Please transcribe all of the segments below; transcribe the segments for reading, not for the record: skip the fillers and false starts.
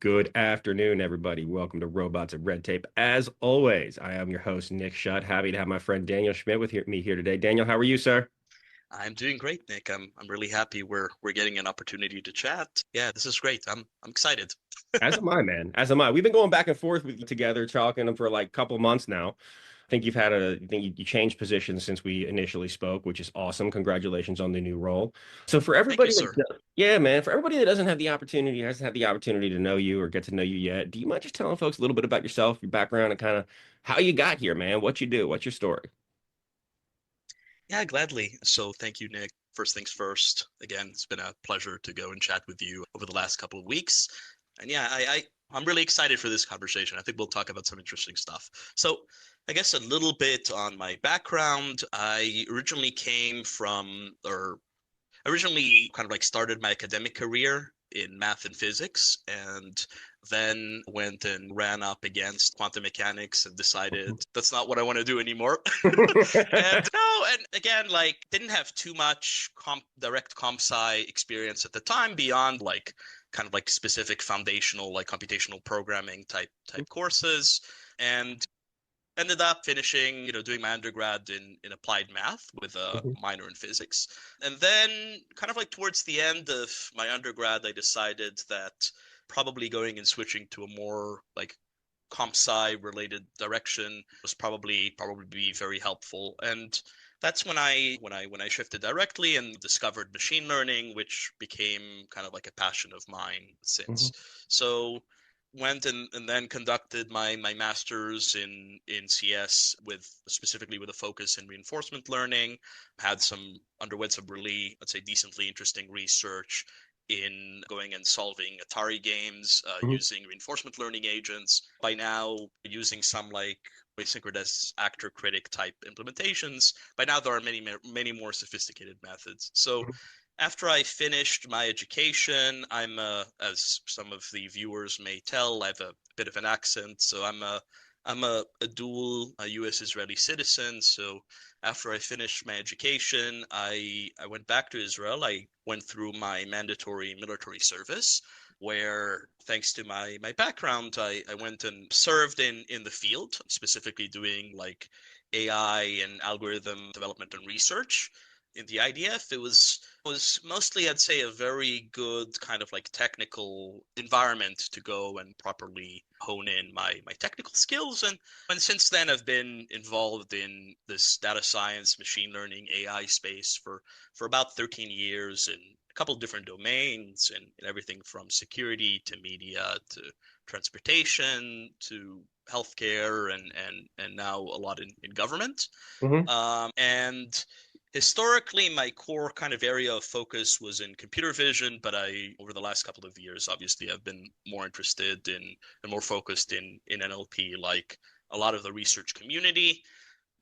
Good afternoon, everybody. Welcome to Robots and Red Tape. As always, I am your host, Nick Schutt. Happy to have my friend Daniel Schmidt with me here today. Daniel, how are you, sir? I'm doing great, Nick. I'm really happy we're getting an opportunity to chat. Yeah, this is great. I'm excited. As am I, man. As am I. We've been going back and forth with you together, talking for like a couple months now. I think you changed positions since we initially spoke, which is awesome. Congratulations on the new role. So for Thank you, everybody sir. yeah, man, for everybody that doesn't have the opportunity, hasn't had the opportunity to know you or get to know you yet, do you mind just telling folks a little bit about yourself, your background, and kind of how you got here, man? What you do? What's your story? Yeah, gladly. So thank you, Nick. First things first. Again, it's been a pleasure to go and chat with you over the last couple of weeks. And yeah, I'm really excited for this conversation. I think we'll talk about some interesting stuff. So I guess a little bit on my background. I originally came from, or originally kind of like started my academic career in math and physics, and then went and ran up against quantum mechanics and decided that's not what I want to do anymore. And no, and again, like didn't have too much direct comp sci experience at the time beyond like kind of like specific foundational like computational programming type courses, and ended up finishing, doing my undergrad in applied math with a minor in physics. And then kind of like towards the end of my undergrad, I decided that probably going and switching to a more like comp sci related direction was probably be very helpful. And that's when I shifted directly and discovered machine learning, which became kind of like a passion of mine since. So went and then conducted my master's in CS with specifically with a focus in reinforcement learning. Had some underwent some really, let's say, decently interesting research in going and solving Atari games using reinforcement learning agents. By now, using some like asynchronous actor critic type implementations. By now, there are many more sophisticated methods. So after I finished my education, as some of the viewers may tell, I have a bit of an accent, so I'm a dual U.S. Israeli citizen. So after I finished my education, I went back to Israel. I went through my mandatory military service, where thanks to my background, I went and served in the field, specifically doing like AI and algorithm development and research in the IDF. It was mostly, I'd say, a very good kind of like technical environment to go and properly hone in my technical skills. And since then, I've been involved in this data science, machine learning, AI space for about 13 years in a couple of different domains, and everything from security to media to transportation to healthcare and now a lot in government. Hmm. And historically, my core kind of area of focus was in computer vision, but over the last couple of years, obviously, I've been more interested in and more focused in NLP, like a lot of the research community.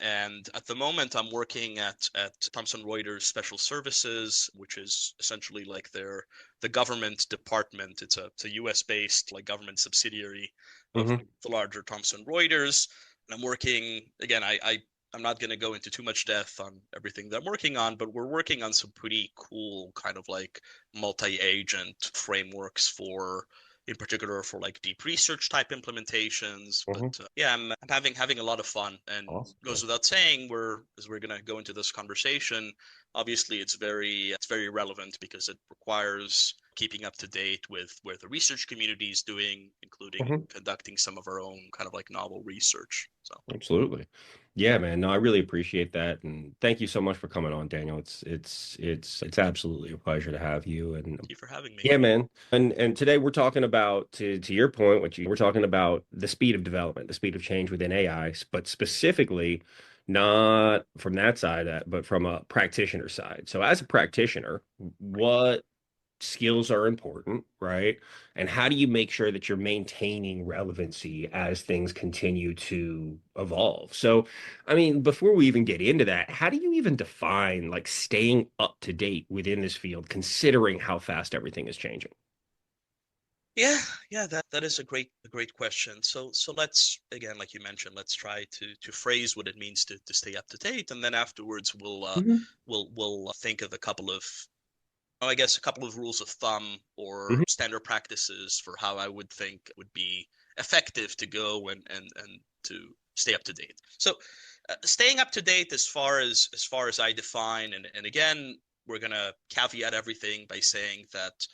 And at the moment, I'm working at Thomson Reuters Special Services, which is essentially like the government department. It's a US based like government subsidiary of Hmm. the larger Thomson Reuters. And I'm working again. I'm not going to go into too much depth on everything that I'm working on, but we're working on some pretty cool kind of like multi-agent frameworks in particular for like deep research type implementations. But Hmm. yeah, I'm having a lot of fun, and Awesome, goes man. without saying, as we're gonna go into this conversation, obviously it's very relevant because it requires keeping up to date with where the research community is doing, including Mhm. conducting some of our own kind of like novel research. So Absolutely. Yeah, man. No, I really appreciate that. And thank you so much for coming on, Daniel. It's absolutely a pleasure to have you. And thank you for having me. yeah, man. And today we're talking about to your point, we're talking about the speed of development, the speed of change within AI, but specifically not from that side, but from a practitioner side. So as a practitioner, what skills are important, right? And how do you make sure that you're maintaining relevancy as things continue to evolve? So, I mean, before we even get into that, how do you even define like staying up to date within this field, considering how fast everything is changing? Yeah, yeah, that is a great question. So let's again, like you mentioned, let's try to phrase what it means to stay up to date, and then afterwards we'll Hmm. think of a couple of I guess a couple of rules of thumb or Hmm. standard practices for how I would think would be effective to go and to stay up to date. So staying up to date as far as I define, and again, we're gonna caveat everything by saying that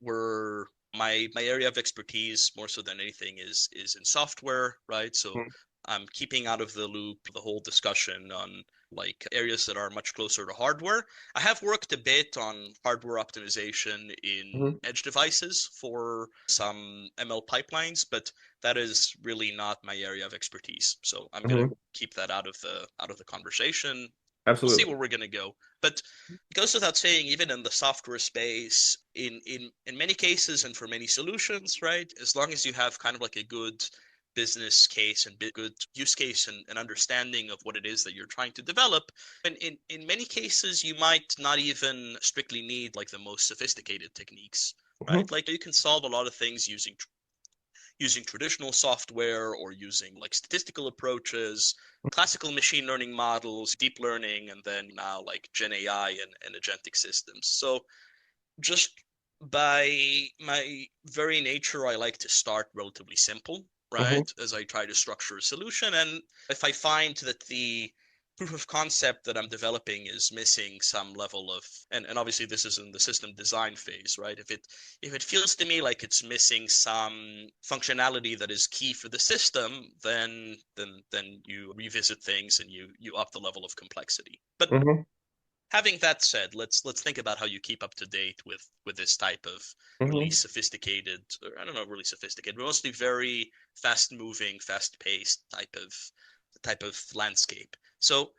we're my area of expertise more so than anything is in software, right? So I'm keeping out of the loop the whole discussion on like areas that are much closer to hardware. I have worked a bit on hardware optimization in Hmm. edge devices for some ML pipelines, but that is really not my area of expertise. So I'm gonna Hmm. keep that out of the conversation. We'll see Absolutely. where we're gonna go. But it goes without saying, even in the software space, in many cases and for many solutions, right? As long as you have kind of like a good business case and good use case and understanding of what it is that you're trying to develop, and in many cases you might not even strictly need like the most sophisticated techniques, Hmm. right? Like you can solve a lot of things using traditional software or using like statistical approaches, classical machine learning models, deep learning, and then now like Gen AI and agentic systems. So just by my very nature, I like to start relatively simple, Hmm. right? As I try to structure a solution. And if I find that the proof of concept that I'm developing is missing some level of, and obviously this is in the system design phase, right? If it feels to me like it's missing some functionality that is key for the system, then you revisit things and you up the level of complexity. But Hmm. having that said, let's think about how you keep up to date with this type of really Hmm. sophisticated, or I don't know, really sophisticated, but mostly very fast moving, fast paced type of landscape. So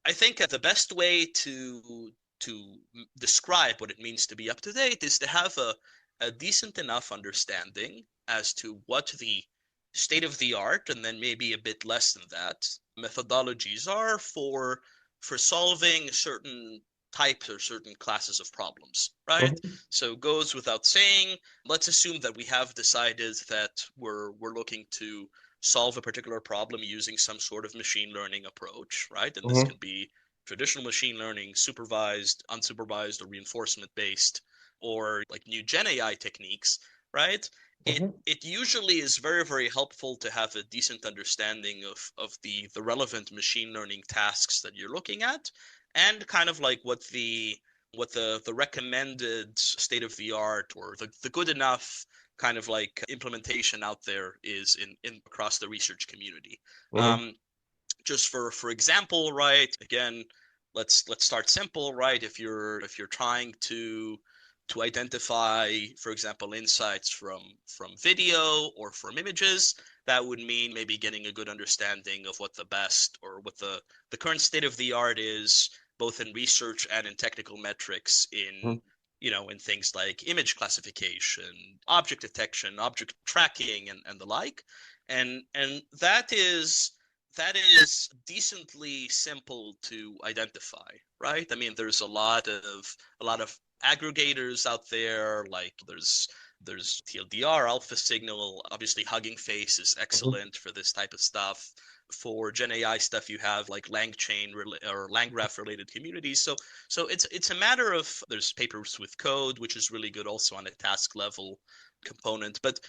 I think the best way to describe what it means to be up to date is to have a decent enough understanding as to what the state of the art, and then maybe a bit less than that, methodologies are for solving certain types or certain classes of problems, right? Hmm. So it goes without saying, let's assume that we have decided that we're looking to solve a particular problem using some sort of machine learning approach, right? And this Hmm. can be traditional machine learning, supervised, unsupervised, or reinforcement based, or like new Gen AI techniques, right? It Hmm. it usually is very, very helpful to have a decent understanding of the relevant machine learning tasks that you're looking at, and kind of like what the recommended state of the art or the good enough kind of like implementation out there is in across the research community. Hmm. Um, just for example, right? Again, let's start simple, right? If you're trying to identify, for example, insights from video or from images, that would mean maybe getting a good understanding of what the best or what the current state of the art is, both in research and in technical metrics in things like image classification, object detection, object tracking, and the like. And that is decently simple to identify, right? I mean, there's a lot of aggregators out there, like there's TLDR, Alpha Signal. Obviously, Hugging Face is Hmm. excellent for this type of stuff. For Gen AI stuff, you have like LangChain or LangGraph related communities. So it's a matter of, there's papers with code, which is really good also on a task level component. But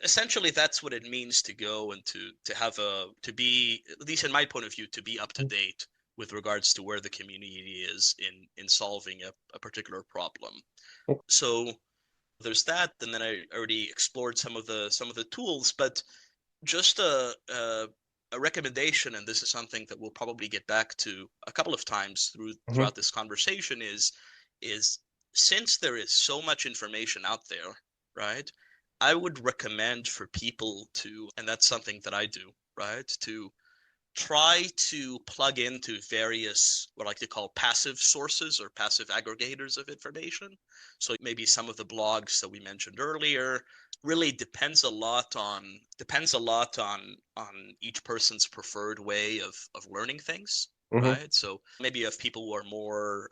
essentially that's what it means to go and to have to be, at least in my point of view, to be up to date with regards to where the community is in solving a particular problem. So there's that, and then I already explored some of the tools, but just a recommendation, and this is something that we'll probably get back to a couple of times Hmm. throughout this conversation, is since there is so much information out there, right? I would recommend for people to, and that's something that I do, right? To try to plug into various, what I like to call passive sources or passive aggregators of information. So maybe some of the blogs that we mentioned earlier really depends a lot on each person's preferred way of learning things, Hmm. right? So maybe you have people who are more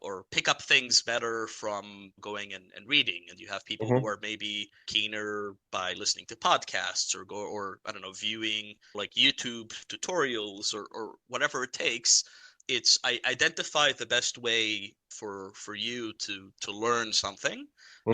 or pick up things better from going and reading, and you have people who Hmm. are maybe keener by listening to podcasts or I don't know, viewing like YouTube tutorials or whatever it takes. I identify the best way for you to learn something,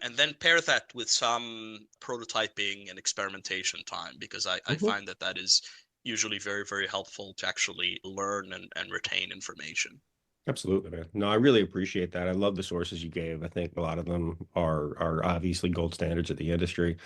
and then pair that with some prototyping and experimentation time, because I Mhm. find that that is usually very, very helpful to actually learn and retain information. Absolutely, man. No, I really appreciate that. I love the sources you gave. I think a lot of them are obviously gold standards of the industry.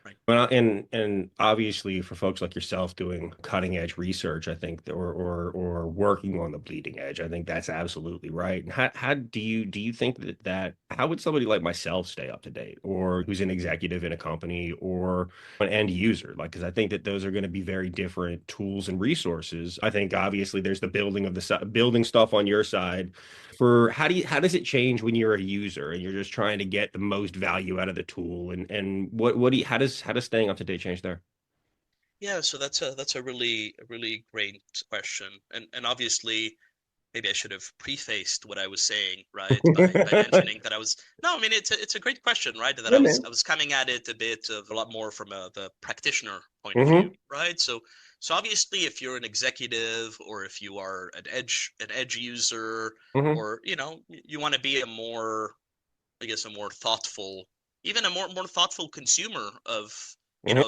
Right. Well, and obviously for folks like yourself doing cutting edge research, I think, or working on the bleeding edge, I think that's absolutely right. And how do you think that how would somebody like myself stay up to date, or who's an executive in a company, or an end user? Like, because I think that those are going to be very different tools and resources. I think obviously there's the building of building stuff on your side. For how does it change when you're a user and you're just trying to get the most value out of the tool, and what do you, how does staying up to date change there? Yeah, so that's a really great question. And obviously maybe I should have prefaced what I was saying, right, by mentioning that I was no, I mean it's a great question, right? That Yeah, man. I was coming at it a bit of a lot more from the practitioner point of view, Hmm. right? So obviously if you're an executive or if you are an edge user, Hmm. or you want to be a more, I guess, a more thoughtful, even a more thoughtful consumer of, Hmm.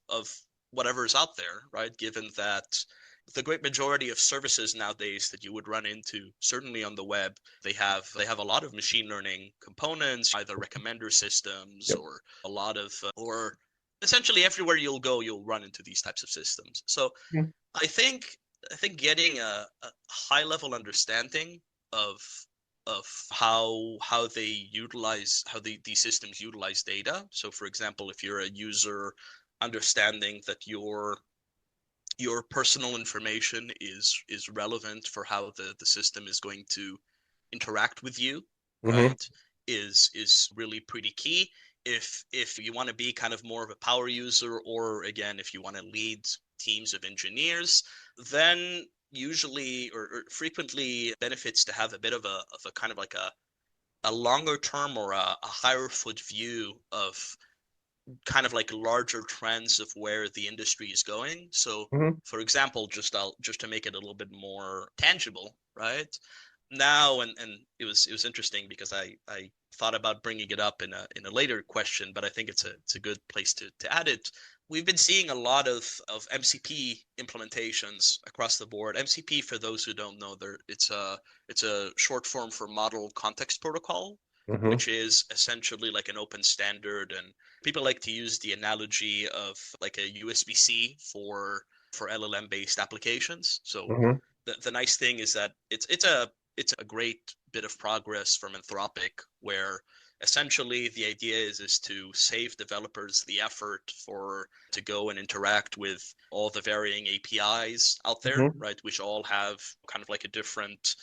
of whatever is out there, right? Given that the great majority of services nowadays that you would run into, certainly on the web, they have a lot of machine learning components, either recommender systems Yep. or a lot of or essentially everywhere you'll go, you'll run into these types of systems. So Mhm. I think I think getting a high level understanding of how they utilize these systems utilize data. So for example, if you're a user, understanding that your personal information is relevant for how the system is going to interact with you, Hmm. right? Is really pretty key. If you want to be kind of more of a power user, or again, if you want to lead teams of engineers, then usually or frequently benefits to have a bit of a kind of like a longer term or a higher foot view of kind of like larger trends of where the industry is going. So, Hmm. for example, just to make it a little bit more tangible, right? Now, and it was interesting because I thought about bringing it up in a later question, but I think it's a good place to add it. We've been seeing a lot of MCP implementations across the board. MCP, for those who don't know, it's a short form for Model Context Protocol, Hmm. which is essentially like an open standard. And people like to use the analogy of like a USB-C for LLM based applications. So Hmm. the nice thing is that it's a great bit of progress from Anthropic, where essentially the idea is to save developers the effort for to go and interact with all the varying APIs out there, Hmm. right? Which all have kind of like a different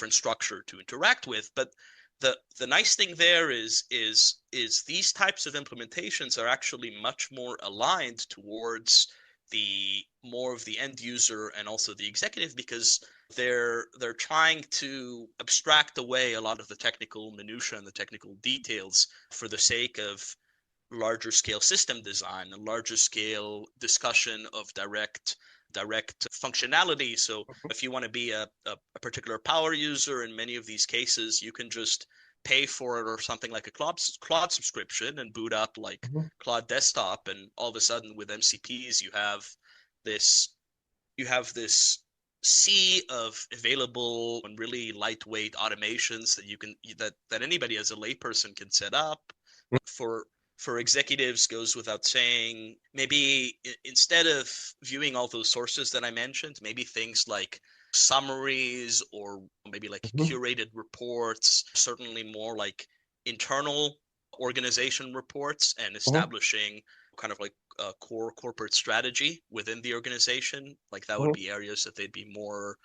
structure to interact with. But the nice thing there is these types of implementations are actually much more aligned towards the more of the end user and also the executive, because they're trying to abstract away a lot of the technical minutia and the technical details for the sake of larger scale system design, a larger scale discussion of direct functionality. So if you want to be a particular power user, in many of these cases, you can just pay for it or something like a Claude subscription and boot up like Hmm. Claude Desktop, and all of a sudden with MCPs this this sea of available and really lightweight automations that you can that anybody as a layperson can set up. For executives, goes without saying, maybe instead of viewing all those sources that I mentioned, maybe things like summaries or maybe like Hmm. curated reports, certainly more like internal organization reports, and Hmm. establishing kind of like a core corporate strategy within the organization. Like that would Hmm. be areas that they'd be more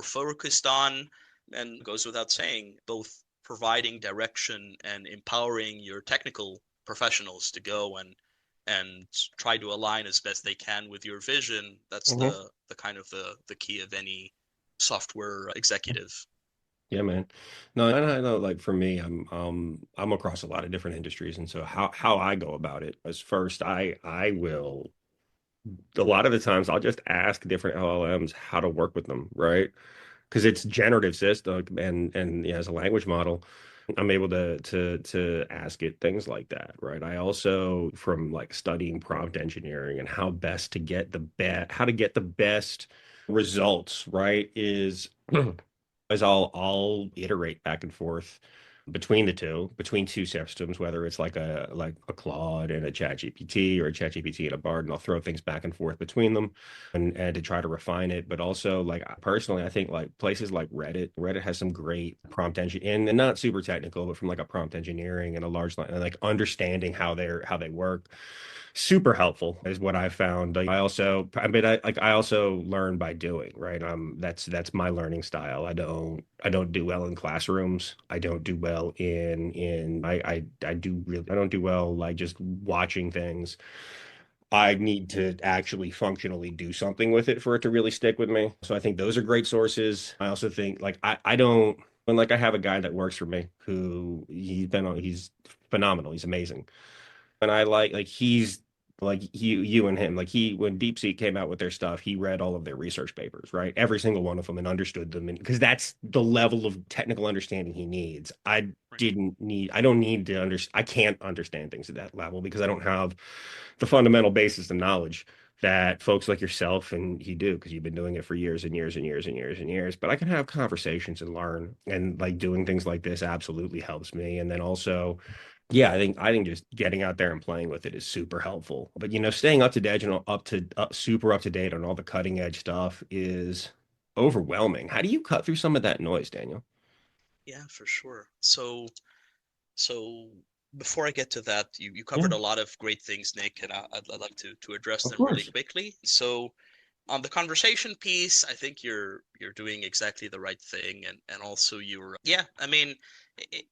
focused on. And goes without saying, both providing direction and empowering your technical professionals to go and try to align as best they can with your vision. That's Hmm. the kind of the key of any software executive. Yeah, man. No, and I know, like for me, I'm across a lot of different industries, and so how I go about it is first I will a lot of the times I'll just ask different LLMs how to work with them, right? because it's generative system and as a language model, I'm able to ask it things like that, right? I also from like studying prompt engineering and how to get the best results, right? Is I'll iterate back and forth between two systems, whether it's like a Claude and a ChatGPT or a ChatGPT and a Bard, and I'll throw things back and forth between them and to try to refine it. But also, like personally, I think like places like Reddit has some great prompt engine and not super technical, but from like a prompt engineering and a large line, and like understanding how they work super helpful is what I found. Like, I also learn by doing, right? That's my learning style. I don't do well in classrooms. I don't do well I don't do well like just watching things. I need to actually functionally do something with it for it to really stick with me. So I think those are great sources. I also think like I don't when like I have a guy that works for me who he's phenomenal. He's amazing. And I like he's like you and him like he when DeepSeek came out with their stuff, he read all of their research papers, right? Every single one of them, and understood them, and because that's the level of technical understanding he needs. Right. I don't need to understand. I can't understand things at that level because I don't have the fundamental basis of knowledge that folks like yourself and you do, because you've been doing it for years and years and years and years and years. But I can have conversations and learn, and like doing things like this absolutely helps me. And then also, yeah, I think just getting out there and playing with it is super helpful. But staying up to date and super up to date on all the cutting edge stuff is overwhelming. How do you cut through some of that noise, Daniel? Yeah, for sure. So before I get to that, you Yeah, covered a lot of great things, Nick, and I'd like to address of them really course. quickly. So on the conversation piece, I think you're doing exactly the right thing, and also you're yeah. I mean, it,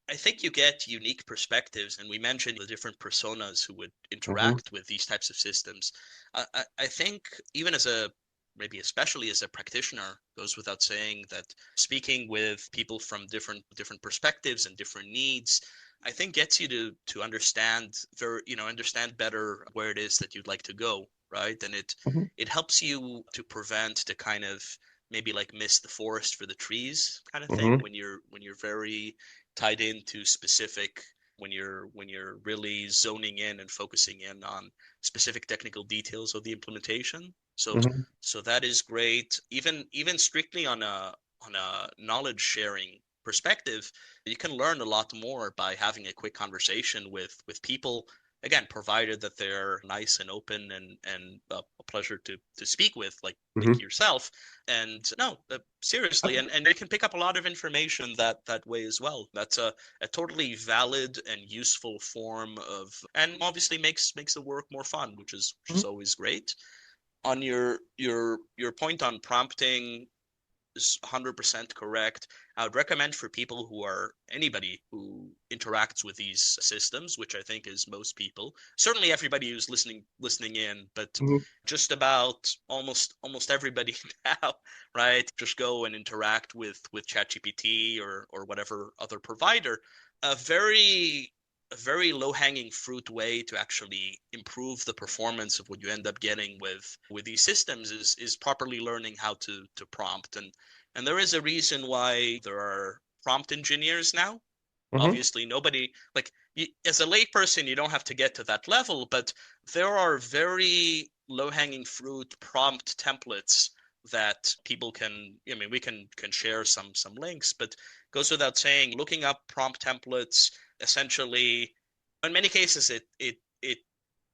I think you get unique perspectives, and we mentioned the different personas who would Hmm. interact with these types of systems. I think even as a maybe especially as a practitioner, goes without saying that speaking with people from different perspectives and different needs, I think gets you to understand understand better where it is that you'd like to go, right? And Hmm. it helps you to prevent the kind of maybe like miss the forest for the trees kind of thing Hmm. when you're very tied into specific when you're really zoning in and focusing in on specific technical details of the implementation. Hmm. So that is great. Even strictly on a knowledge sharing perspective, you can learn a lot more by having a quick conversation with people. Again, provided that they're nice and open and a pleasure to speak with, like Hmm. yourself. And no, seriously, and you can pick up a lot of information that way as well. That's a totally valid and useful form of, and obviously makes the work more fun, which is always great. On your point on prompting is 100% correct. I would recommend for people who are anybody who interacts with these systems, which I think is most people, certainly everybody who's listening in, but Hmm. just about almost everybody now, right? Just go and interact with ChatGPT or whatever other provider. A very a very low-hanging fruit way to actually improve the performance of what you end up getting with these systems is properly learning how to prompt. And there is a reason why there are prompt engineers now. Hmm. Obviously, nobody like you, as a layperson, you don't have to get to that level, but there are very low-hanging fruit prompt templates that people can. I mean, we can share some links, but goes without saying, looking up prompt templates essentially, in many cases, it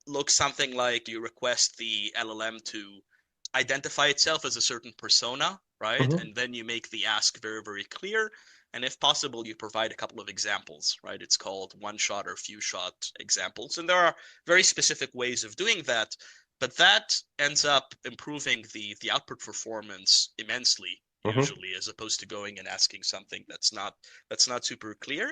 looks something like you request the LLM to identify itself as a certain persona, right? Hmm. And then you make the ask very, very clear. And if possible, you provide a couple of examples, right? It's called one shot or few shot examples. And there are very specific ways of doing that, but that ends up improving the output performance immensely, Hmm. usually, as opposed to going and asking something that's not super clear.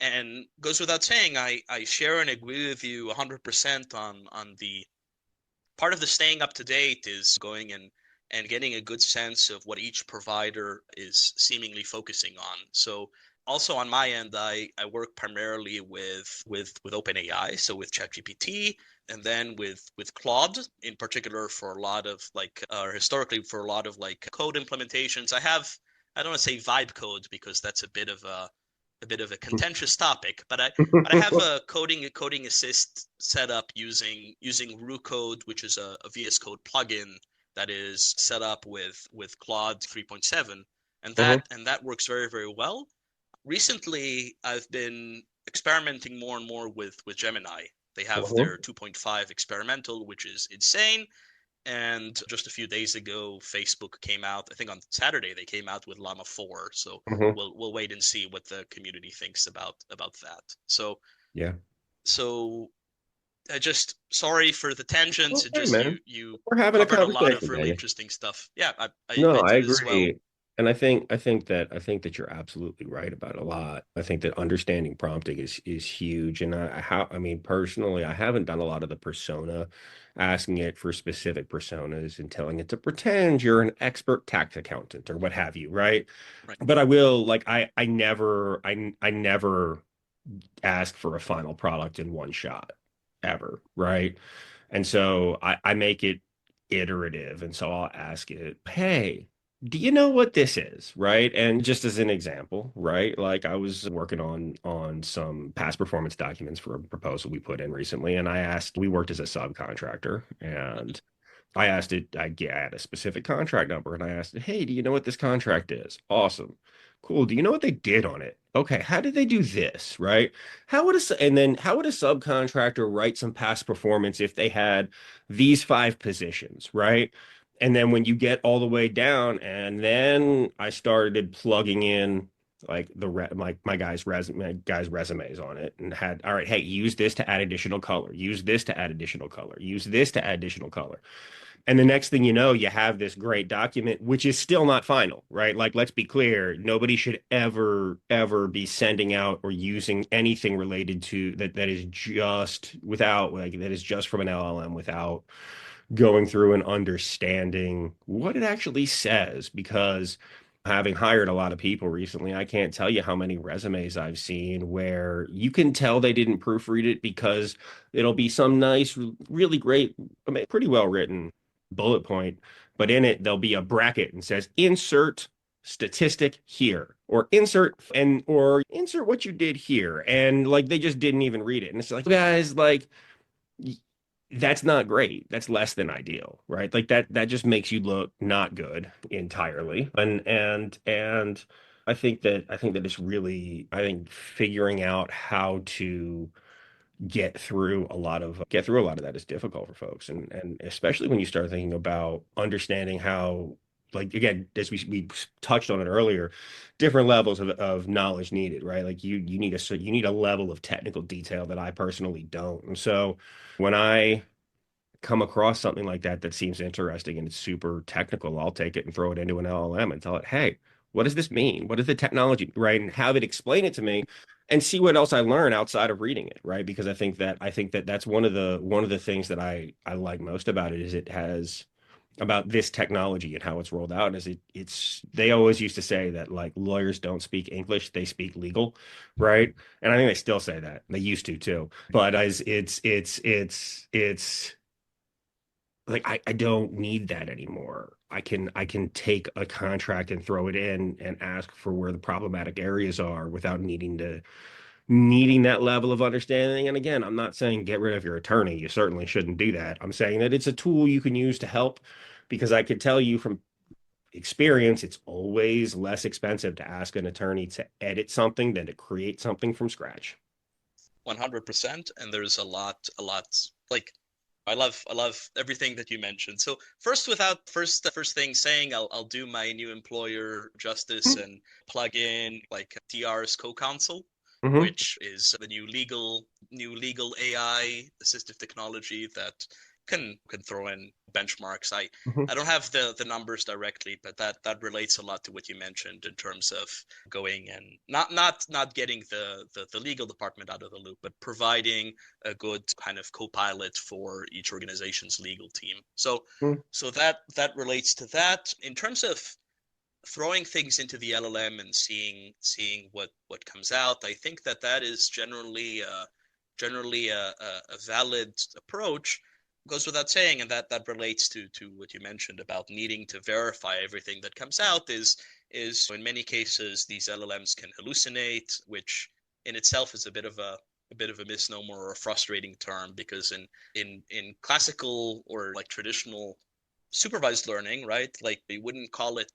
And goes without saying, I share and agree with you 100% on the part of the staying up to date is going and getting a good sense of what each provider is seemingly focusing on. So also on my end, I work primarily with OpenAI, so with ChatGPT, and then with Claude in particular for a lot of like historically for a lot of like code implementations. I don't want to say vibe code because that's a bit of a contentious topic, but I have a coding assist set up using RuCode, which is a VS Code plugin that is set up with Claude 3.7, and Hmm. that works very, very well. Recently, I've been experimenting more and more with Gemini. They have Hmm. their 2.5 experimental, which is insane. And just a few days ago, Facebook came out. I think on Saturday they came out with Llama 4. So Hmm. we'll wait and see what the community thinks about that. So Yeah. so I just sorry for the tangents. It Okay, just man. you We're having a covered a lot of conversation, really Daniel. interesting stuff. Yeah, No, I I did as well. agree. And I think that you're absolutely right about a lot. I think that understanding prompting is huge. And I mean, personally, I haven't done a lot of the persona, asking it for specific personas and telling it to pretend you're an expert tax accountant or what have you, right? Right. But I will, like, I never ask for a final product in one shot ever, right? And so I make it iterative. And so I'll ask it, hey, do you know what this is? Right. And just as an example, right? Like I was working on some past performance documents for a proposal we put in recently. And we worked as a subcontractor Mhm. and I asked it, I had a specific contract number and I asked it, hey, do you know what this contract is? Awesome. Cool. Do you know what they did on it? Okay. How did they do this? Right. How would a subcontractor write some past performance if they had these five positions? Right. And then when you get all the way down, and then I started plugging in like my guys' resumes on it and had, all right, hey, use this to add additional color, use this to add additional color, use this to add additional color. And the next thing you know, you have this great document, which is still not final, right? Like, let's be clear, nobody should ever be sending out or using anything related to that is just without like that is just from an LLM without going through and understanding what it actually says. Because having hired a lot of people recently, I can't tell you how many resumes I've seen where you can tell they didn't proofread it because it'll be some nice, really great, I mean, pretty well written bullet point, but in it there'll be a bracket and says insert statistic here or insert what you did here, and like they just didn't even read it. And it's like, guys, like that's not great. That's less than ideal, right? Like that just makes you look not good entirely. And I think that it's really, I think figuring out how to get through a lot of that is difficult for folks. And especially when you start thinking about understanding how, like, again, as we touched on it earlier, different levels of knowledge needed, right? Like you need a level of technical detail that I personally don't. And so when I come across something like that that seems interesting and it's super technical, I'll take it and throw it into an LLM and tell it, hey, what does this mean? What is the technology, right? And have it explain it to me and see what else I learn outside of reading it, right? Because I think that that's one of the things that I like most about it is it has about this technology and how it's rolled out is it's they always used to say that like lawyers don't speak English, they speak legal, right? And I think they still say that. They used to too. But as it's like I don't need that anymore. I can take a contract and throw it in and ask for where the problematic areas are without needing that level of understanding. And again, I'm not saying get rid of your attorney. You certainly shouldn't do that. I'm saying that it's a tool you can use to help because I could tell you from experience, it's always less expensive to ask an attorney to edit something than to create something from scratch. 100%. And there's a lot like I love everything that you mentioned. So first, without first thing saying, I'll do my new employer justice and plug in like TR's co-counsel, Hmm. which is the new legal AI assistive technology that can throw in benchmarks. I Hmm. I don't have the numbers directly, but that relates a lot to what you mentioned in terms of going and not getting the legal department out of the loop, but providing a good kind of co-pilot for each organization's legal team. So that relates to that. In terms of throwing things into the LLM and seeing what comes out. I think that is generally a valid approach. Goes without saying, and that relates to what you mentioned about needing to verify everything that comes out. Is in many cases these LLMs can hallucinate, which in itself is a bit of a misnomer or a frustrating term, because in classical or like traditional supervised learning, right? Like we wouldn't call it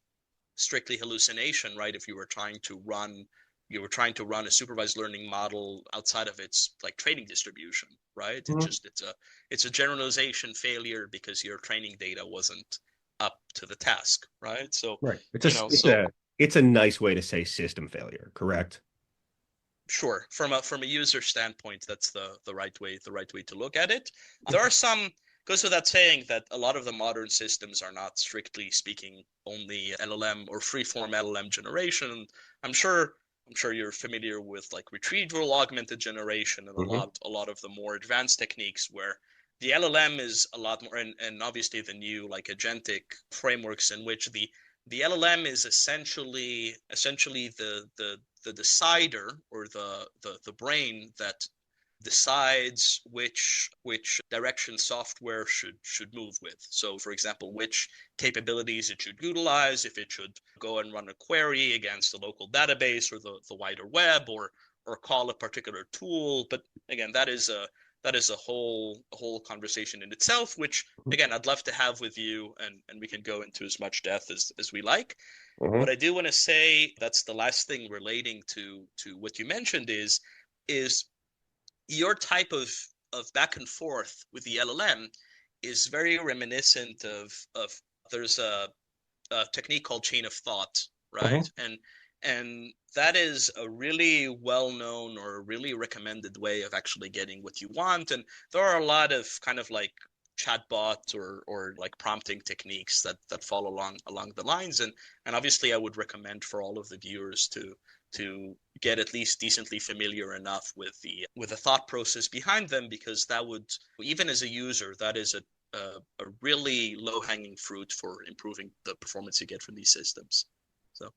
strictly hallucination, right? If you were trying to run a supervised learning model outside of its like training distribution, right? Mhm. It's a generalization failure because your training data wasn't up to the task, right? So, Right. you know, so It's a nice way to say system failure, correct? sure, from a user standpoint, that's the right way to look at it. There are some Goes without saying that a lot of the modern systems are not strictly speaking only LLM or freeform LLM generation. I'm sure I'm sure you're familiar with like retrieval augmented generation and a Hmm. lot a lot of the more advanced techniques where the LLM is a lot more, and obviously the new like agentic frameworks in which the LLM is essentially the decider, or the brain that decides which direction software should move with. So, for example, which capabilities it should utilize, if it should go and run a query against a local database or the wider web, or call a particular tool. But again, that is a whole conversation in itself, which again I'd love to have with you, and we can go into as much depth as we like. What Hmm. I do want to say, that's the last thing relating to what you mentioned, is your type of back and forth with the LLM is very reminiscent of there's a technique called chain of thought, right? Hmm. And that is a really well known or really recommended way of actually getting what you want. And there are a lot of kind of like chatbot or like prompting techniques that fall along the lines. And obviously I would recommend for all of the viewers to get at least decently familiar enough with the thought process behind them, because that would, even as a user, that is a really low hanging fruit for improving the performance you get from these systems. So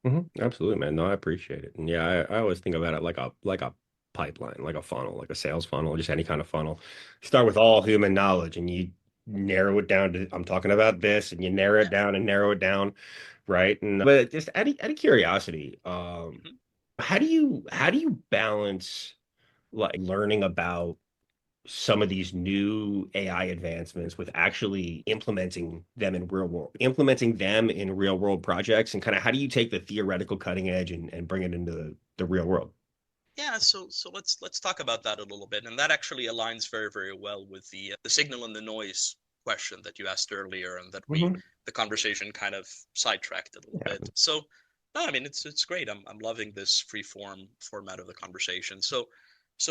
Hmm. Absolutely, man. No, I appreciate it. And yeah, I always think about it like a pipeline, like a funnel, like a sales funnel, just any kind of funnel. Start with all human knowledge and you narrow it down to I'm talking about this, and you narrow it yeah. down and narrow it down, right? And but just out of curiosity, Mhm. how do you balance like learning about some of these new AI advancements with actually implementing them in real world projects, and kind of how do you take the theoretical cutting edge and bring it into the real world? Yeah, so let's talk about that a little bit, and that actually aligns very very well with the signal and the noise question that you asked earlier, and that we Hmm. the conversation kind of sidetracked a little bit. Yeah. So no, I mean it's great. I'm loving this free format of the conversation. So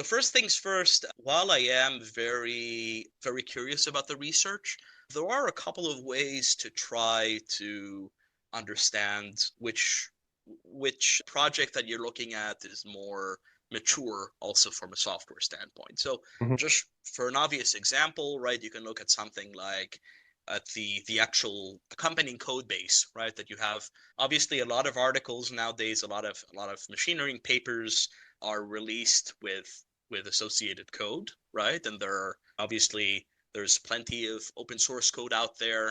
first things first, while I am very very curious about the research, there are a couple of ways to try to understand which project that you're looking at is more mature also from a software standpoint. So Hmm. just for an obvious example, right, you can look at something like at the actual accompanying code base, right? That you have obviously a lot of articles nowadays, a lot of machine learning papers are released with associated code, right? And there's plenty of open source code out there.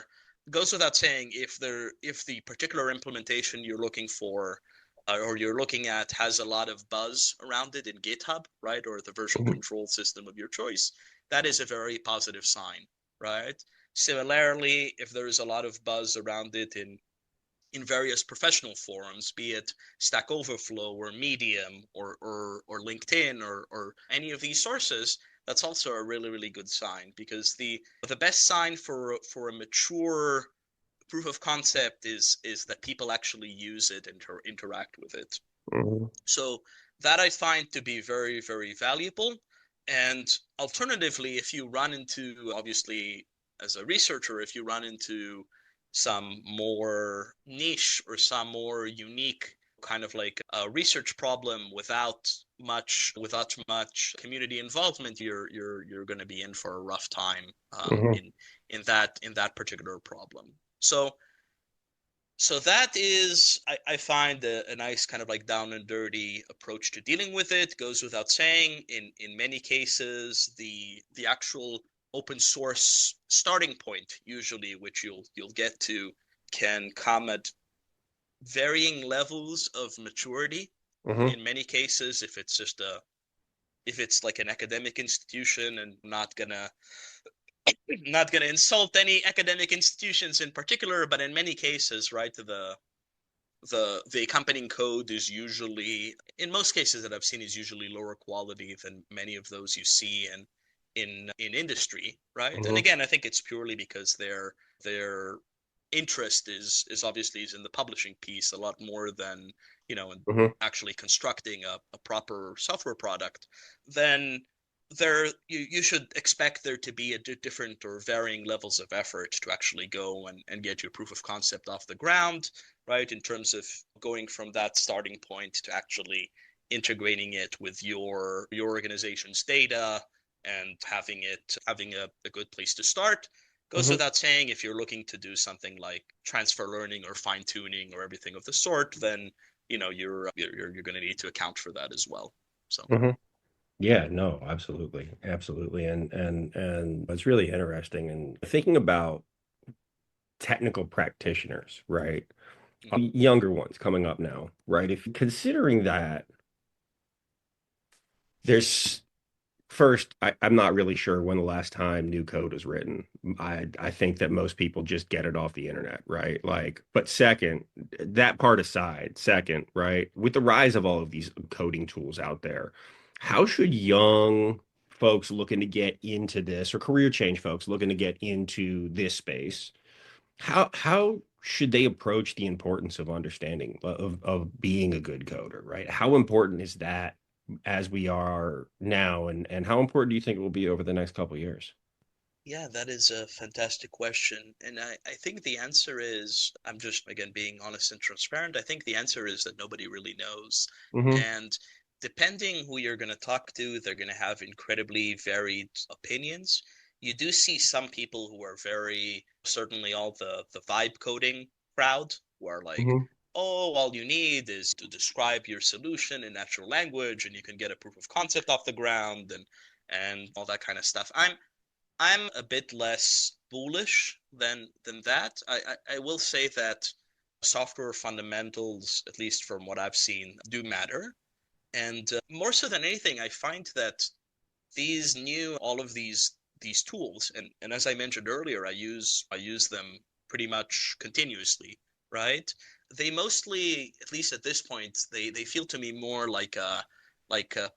It goes without saying, if the particular implementation you're looking for or you're looking at has a lot of buzz around it in GitHub, right, or the version Hmm. control system of your choice, that is a very positive sign, right? Similarly, if there is a lot of buzz around it in various professional forums, be it Stack Overflow or Medium or LinkedIn or any of these sources, that's also a really really good sign, because the best sign for a mature proof of concept is that people actually use it and interact with it. Hmm. So that I find to be very, very valuable. And alternatively, if you run into, obviously, as a researcher, if you run into some more niche or some more unique kind of like a research problem without much community involvement, you're going to be in for a rough time Hmm. in that particular problem. So So that is, I find a nice kind of like down and dirty approach to dealing with it. Goes without saying, in many cases, the actual open source starting point, usually, which you'll get to, can come at varying levels of maturity. Hmm. In many cases, if it's like an academic institution, and not gonna insult any academic institutions in particular, but in many cases, right, the accompanying code is usually, in most cases that I've seen, is usually lower quality than many of those you see in industry, right? And Hmm. again, I think it's purely because their interest is obviously is in the publishing piece a lot more than, in Hmm. actually constructing a proper software product. Then you should expect there to be a different or varying levels of effort to actually go and get your proof of concept off the ground, right? In terms of going from that starting point to actually integrating it with your organization's data and having a good place to start. Goes Hmm. without saying, if you're looking to do something like transfer learning or fine tuning or everything of the sort, then you're going to need to account for that as well. So Hmm. Yeah, no, absolutely. Absolutely. And it's really interesting and thinking about technical practitioners, right? mhm. Younger ones coming up now, right? If considering that there's first, I'm not really sure when the last time new code was written. I think that most people just get it off the internet, right? Like, but second, that part aside, second, right? With the rise of all of these coding tools out there, how should young folks looking to get into this or career change folks looking to get into this space, how should they approach the importance of understanding of being a good coder, right? How important is that as we are now, and how important do you think it will be over the next couple of years? Yeah, that is a fantastic question. And I think the answer is, I'm just, again, being honest and transparent. I think the answer is that nobody really knows. Hmm. And depending who you're going to talk to, they're going to have incredibly varied opinions. You do see some people who are very, certainly all the vibe coding crowd, who are like, Hmm. oh, all you need is to describe your solution in natural language and you can get a proof of concept off the ground and all that kind of stuff. I'm a bit less bullish than that. I will say that software fundamentals, at least from what I've seen, do matter. And more so than anything, I find that all of these tools, and as I mentioned earlier, I use them pretty much continuously, right? They mostly, at least at this point, they feel to me more like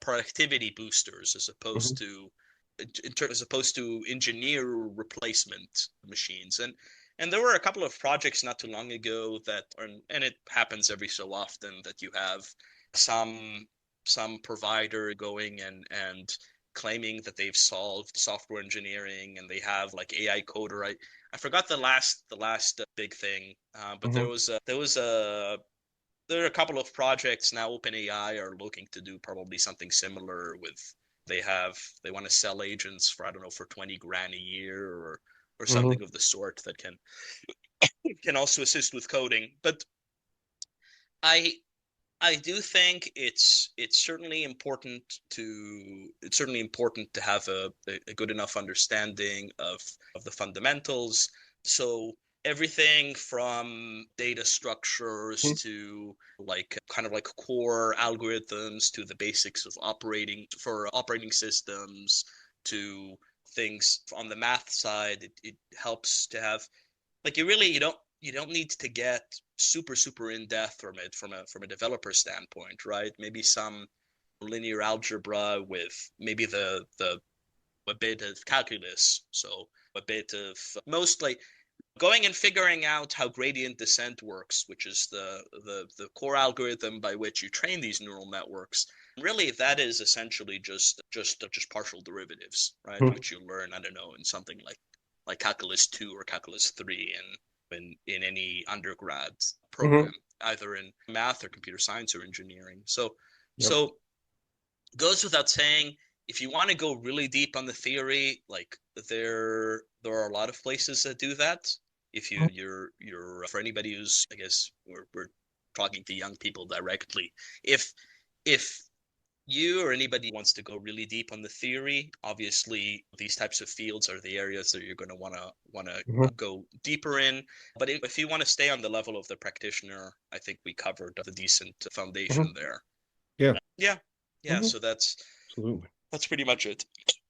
productivity boosters as opposed to engineer replacement machines. And there were a couple of projects not too long ago and it happens every so often that you have some some provider going and claiming that they've solved software engineering and they have like AI coder. I forgot the last big thing, but Hmm. there are a couple of projects now. OpenAI are looking to do probably something similar with they want to sell agents for, I don't know, for 20 grand a year or Hmm. something of the sort that can also assist with coding. But I I do think it's certainly important to have a good enough understanding of the fundamentals. So everything from data structures to like kind of like core algorithms to the basics of operating systems to things on the math side, it helps to have, like, you don't need to get super in depth from it from a developer standpoint, right? Maybe some linear algebra with maybe the a bit of calculus, so a bit of mostly going and figuring out how gradient descent works, which is the core algorithm by which you train these neural networks. Really, that is essentially just partial derivatives, right? Hmm. Which you learn, I don't know, in something like calculus 2 or calculus 3 in any undergrad Hmm. program, either in math or computer science or engineering. So Yep. so goes without saying, if you want to go really deep on the theory, like there are a lot of places that do that. If Mhm. you're for anybody who's, I guess we're talking to young people directly. If you or anybody wants to go really deep on the theory, obviously these types of fields are the areas that you're going to want to Mhm. go deeper in. But if you want to stay on the level of the practitioner, I think we covered the decent Mhm. foundation there. Yeah. Yeah, yeah. Mhm. So Absolutely. that's pretty much it.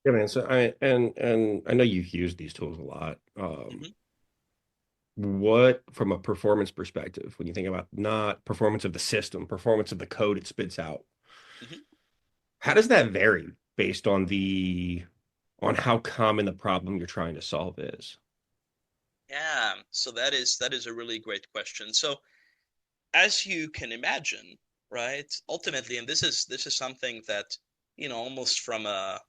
Yeah, man. So and I know you've used these tools a lot. Hmm. What, from a performance perspective, when you think about not performance of the system, performance of the code it spits out, Hmm. how does that vary based on the on how common the problem you're trying to solve is? Yeah. So that is a really great question. So as you can imagine, right? Ultimately, and this is something that, almost from a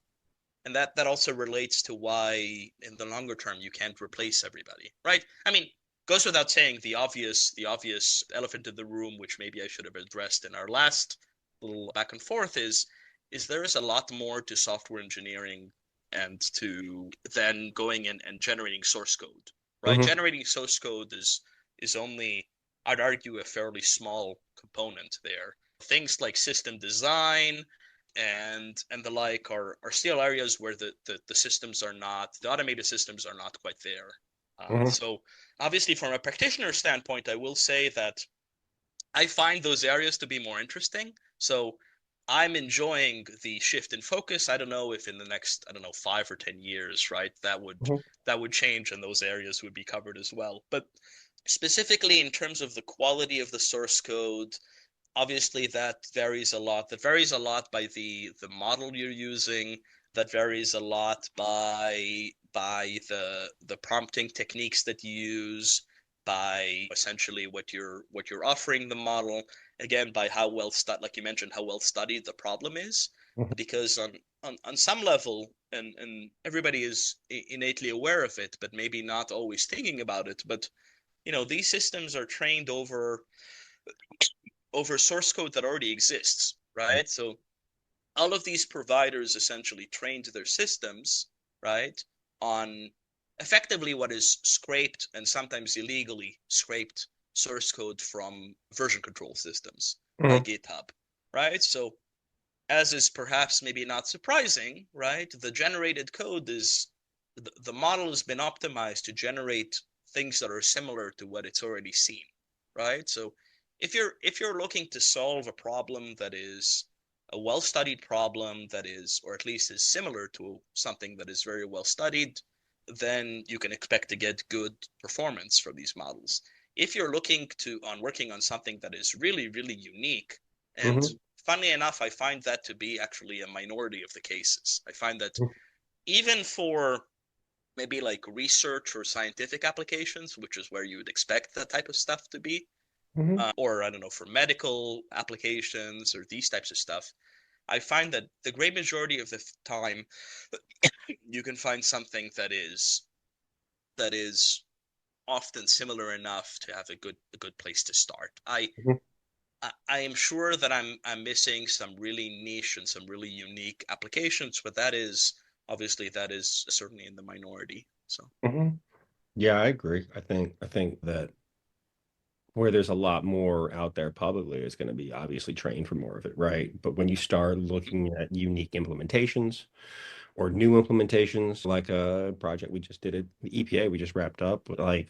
and that also relates to why in the longer term you can't replace everybody, right? I mean, goes without saying the obvious elephant in the room, which maybe I should have addressed in our last little back and forth, is there is a lot more to software engineering and to then going in and generating source code, right? Hmm. Generating source code is only, I'd argue, a fairly small component there. Things like system design and the like are still areas where the systems are not, the automated systems are not quite there. Hmm. So obviously from a practitioner standpoint, I will say that I find those areas to be more interesting. So I'm enjoying the shift in focus. I don't know if in the next, I don't know, 5 or 10 years, right, Hmm. that would change and those areas would be covered as well. But specifically in terms of the quality of the source code, obviously that varies a lot. That varies a lot by the model you're using. That varies a lot by the prompting techniques that you use, by essentially what you're offering the model. Again, by how well studied, like you mentioned, how well studied the problem is. Because on some level, and everybody is innately aware of it, but maybe not always thinking about it. But these systems are trained over source code that already exists, right? So all of these providers essentially trained their systems, right, on effectively what is scraped and sometimes illegally scraped source code from version control systems Hmm. like GitHub, right? So as is perhaps maybe not surprising, right, the generated code is the model has been optimized to generate things that are similar to what it's already seen, right? So if you're looking to solve a problem that is a well-studied problem that is, or at least is similar to something that is very well studied, then you can expect to get good performance from these models. If you're looking to on working on something that is really, really unique, and Hmm. funnily enough, I find that to be actually a minority of the cases. I find that even for maybe like research or scientific applications, which is where you would expect that type of stuff to be, Hmm. or I don't know, for medical applications or these types of stuff, I find that the great majority of the time you can find something that is often similar enough to have a good place to start. I am sure that I'm missing some really niche and some really unique applications, but that is certainly in the minority. So Hmm. Yeah, I agree. I think that where there's a lot more out there publicly is going to be obviously trained for more of it, right? But when you start looking at unique implementations or new implementations, like a project we just did at the EPA, we just wrapped up, like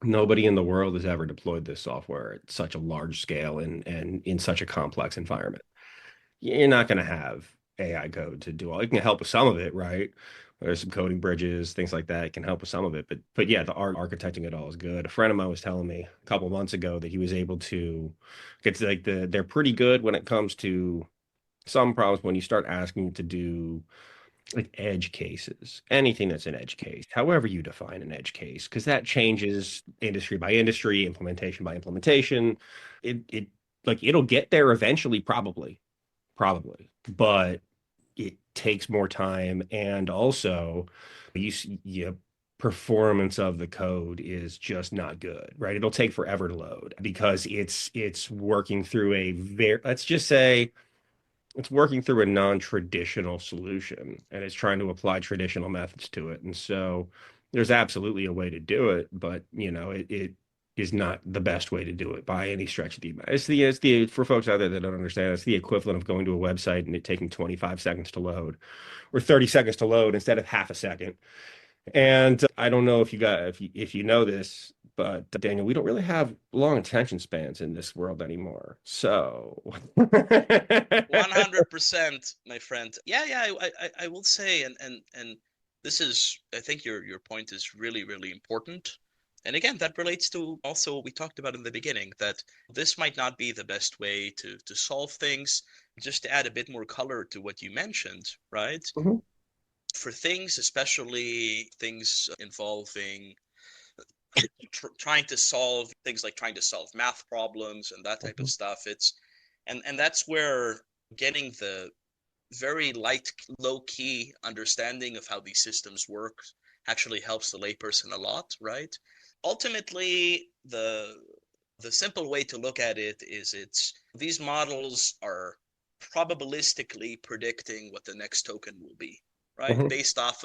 nobody in the world has ever deployed this software at such a large scale and in such a complex environment. You're not going to have AI code to do all. It can help with some of it, right? There's some coding bridges, things like that. It can help with some of it, but yeah, the architecting it all is good. A friend of mine was telling me a couple months ago that he was able to get to like they're pretty good when it comes to some problems when you start asking to do like edge cases, anything that's an edge case, however you define an edge case, because that changes industry by industry, implementation by implementation. It like it'll get there eventually, probably, but it takes more time, and also you performance of the code is just not good, right? It'll take forever to load because it's working through a very, let's just say it's working through a non-traditional solution and it's trying to apply traditional methods to it. And so There's absolutely a way to do it, but it is not the best way to do it by any stretch of the imagination. It's the for folks out there that don't understand, it's the equivalent of going to a website and it taking 25 seconds to load or 30 seconds to load instead of half a second. And I don't know if you know this, but Daniel, we don't really have long attention spans in this world anymore. So 100%, my friend. Yeah, I will say, and this is, I think your point is really, really important. And again, that relates to also what we talked about in the beginning, that this might not be the best way to solve things. Just to add a bit more color to what you mentioned, right? Mhm, For things, especially things involving trying to solve things like trying to solve math problems and that type of mhm, stuff, and that's where getting the very light, low key understanding of how these systems work actually helps the layperson a lot, right? Ultimately, the simple way to look at it is it's these models are probabilistically predicting what the next token will be, right? mhm, Based off